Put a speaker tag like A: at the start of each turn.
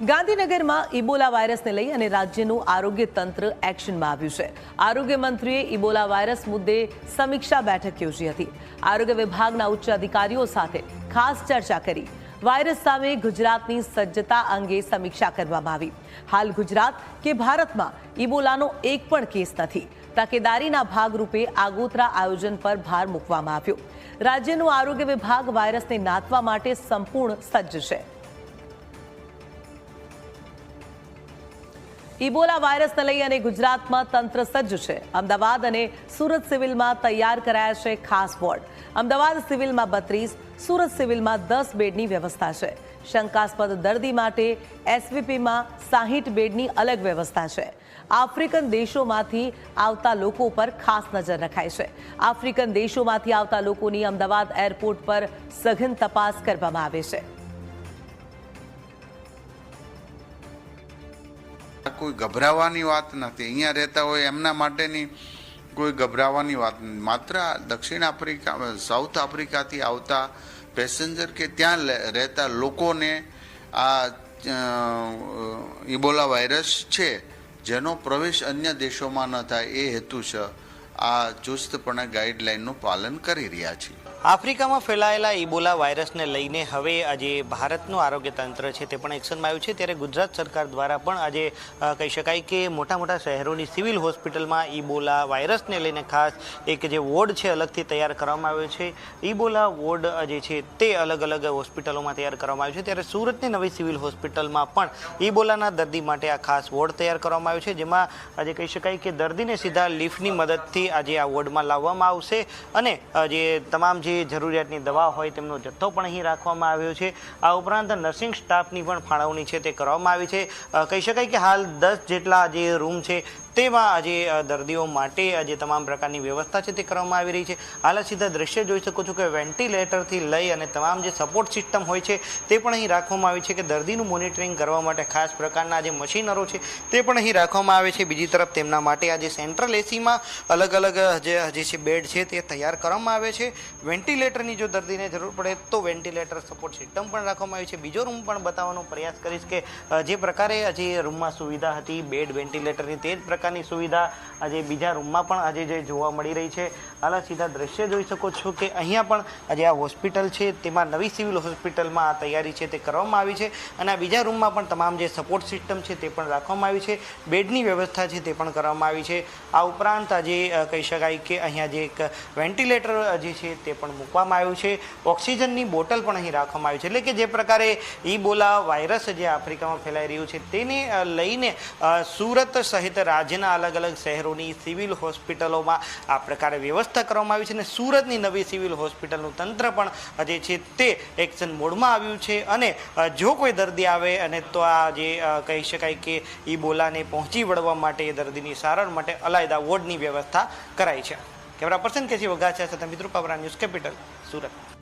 A: ગાંધીનગરમાં ઇબોલા વાયરસને લઈ અને રાજ્યનું આરોગ્ય તંત્ર એક્શનમાં આવ્યું છે। આરોગ્ય મંત્રીએ ઇબોલા વાયરસ મુદ્દે સમીક્ષા બેઠક યોજી હતી। આરોગ્ય વિભાગના ઉચ્ચ અધિકારીઓ સાથે ખાસ ચર્ચા કરી વાયરસ સામે ગુજરાતની સજ્જતા અંગે સમીક્ષા કરવામાં આવી। હાલ ગુજરાત કે ભારતમાં ઇબોલાનો એક પણ કેસ નથી। તકેદારીના ભાગરૂપે આગોતરા આયોજન પર ભાર મૂકવામાં આવ્યો। રાજ્યનું આરોગ્ય વિભાગ વાયરસને નાથવા માટે સંપૂર્ણ સજ્જ છે। ઇબોલા વાયરસને લઈ અને ગુજરાતમાં તંત્ર સજ્જ છે। અમદાવાદ અને સુરત સિવિલમાં તૈયાર કરાયા છે ખાસ વોર્ડ। અમદાવાદ સિવિલમાં 32, સુરત સિવિલમાં 10 બેડની વ્યવસ્થા છે। શંકાસ્પદ દર્દી માટે એસવીપીમાં 60 બેડની અલગ વ્યવસ્થા છે। આફ્રિકન દેશોમાંથી આવતા લોકો પર ખાસ નજર રખાય છે। આફ્રિકન દેશોમાંથી આવતા લોકોની અમદાવાદ એરપોર્ટ પર સઘન તપાસ કરવામાં આવે છે।
B: કોઈ ગભરાવાની વાત નથી। અહીંયા રહેતા હોય એમના માટેની કોઈ ગભરાવાની વાત નથી। માત્ર દક્ષિણ આફ્રિકા, સાઉથ આફ્રિકાથી આવતા પેસેન્જર કે ત્યાં રહેતા લોકોને આ ઇબોલા વાયરસ છે જેનો પ્રવેશ અન્ય દેશોમાં ન થાય એ હેતુ છે આ ચુસ્તપણે ગાઈડલાઈનનું પાલન કરી રહ્યા છીએ।
C: આફ્રિકામાં ફેલાયેલા ઇબોલા વાયરસને લઈને હવે આજે ભારતનું આરોગ્ય તંત્ર છે તે પણ એક્શનમાં આવ્યું છે। ત્યારે ગુજરાત સરકાર દ્વારા પણ આજે કહી શકાય કે મોટા મોટા શહેરોની સિવિલ હોસ્પિટલમાં ઇબોલા વાયરસને લઈને ખાસ એક જે વોર્ડ છે અલગથી તૈયાર કરવામાં આવ્યો છે। ઇબોલા વોર્ડ જે છે તે અલગ અલગ હોસ્પિટલોમાં તૈયાર કરવામાં આવ્યો છે। ત્યારે સુરતની નવી સિવિલ હોસ્પિટલમાં પણ ઇબોલાના દર્દી માટે આ ખાસ વોર્ડ તૈયાર કરવામાં આવ્યો છે, જેમાં આજે કહી શકાય કે દર્દીને સીધા લિફ્ટની મદદથી આજે આ વોર્ડમાં લાવવામાં આવશે અને જે તમામ જે જરૂરિયાતની દવા હોય તેમનો જથ્થો પણ અહીં રાખવામાં આવ્યો છે। આ ઉપરાંત નર્સિંગ સ્ટાફની પણ ફાળવણી છે તે કરવામાં આવી છે। કહી શકાય કે હાલ 10 જેટલા જે રૂમ છે તેમાં આજે દર્દીઓ માટે આજે તમામ પ્રકારની વ્યવસ્થા છે તે કરવામાં આવી રહી છે। હાલ સીધા દ્રશ્ય જોઈ શકો છો કે વેન્ટિલેટરથી લઈ અને તમામ જે સપોર્ટ સિસ્ટમ હોય છે તે પણ અહીં રાખવામાં આવી છે કે દર્દીનું મોનિટરિંગ કરવા માટે ખાસ પ્રકારના જે મશીનરો છે તે પણ અહીં રાખવામાં આવે છે। બીજી તરફ તેમના માટે આજે સેન્ટ્રલ એસીમાં અલગ અલગ જે છે બેડ છે તે તૈયાર કરવામાં આવે છે। વેન્ટિલેટરની જો દર્દીને જરૂર પડે તો વેન્ટિલેટર સપોર્ટ સિસ્ટમ પણ રાખવામાં આવી છે। બીજો રૂમ પણ બતાવવાનો પ્રયાસ કરીશ કે જે પ્રકારે આજે રૂમમાં સુવિધા હતી બેડ વેન્ટિલેટરની તે જ પ્રકારની સુવિધા આજે બીજા રૂમમાં પણ આજે જે જોવા મળી રહી છે। હાલ સીધા દ્રશ્ય જોઈ શકો છો કે અહીંયા પણ આજે આ હોસ્પિટલ છે તેમાં નવી સિવિલ હોસ્પિટલમાં આ તૈયારી છે તે કરવામાં આવી છે અને આ બીજા રૂમમાં પણ તમામ જે સપોર્ટ સિસ્ટમ છે તે પણ રાખવામાં આવી છે। બેડની વ્યવસ્થા છે તે પણ કરવામાં આવી છે। આ ઉપરાંત આજે કહી શકાય કે અહીંયા જે એક વેન્ટિલેટર જે છે તે પણ મૂકવામાં આવ્યું છે। ઓક્સિજનની બોટલ પણ અહીં રાખવામાં આવી છે। એટલે કે જે પ્રકારે ઇબોલા વાયરસ જે આફ્રિકામાં ફેલાઈ રહ્યું છે તેને લઈને સુરત સહિત રાજ્યના અલગ અલગ શહેરોની સિવિલ હોસ્પિટલોમાં આ પ્રકારે વ્યવસ્થા કરવામાં આવી છે અને સુરતની નવી સિવિલ હોસ્પિટલનું તંત્ર પણ જે છે તે એક્શન મોડમાં આવ્યું છે અને જો કોઈ દર્દી આવે અને તો આ જે કહી શકાય કે ઇબોલાને પહોંચી વળવા માટે દર્દીની સારવાર માટે અલાયદા વોર્ડની વ્યવસ્થા કરાઈ છે। કેમેરા પર્સન કેસી વઘાસિયા સાથે મિત્રો પાવરા ન્યૂઝ કેપિટલ સુરત।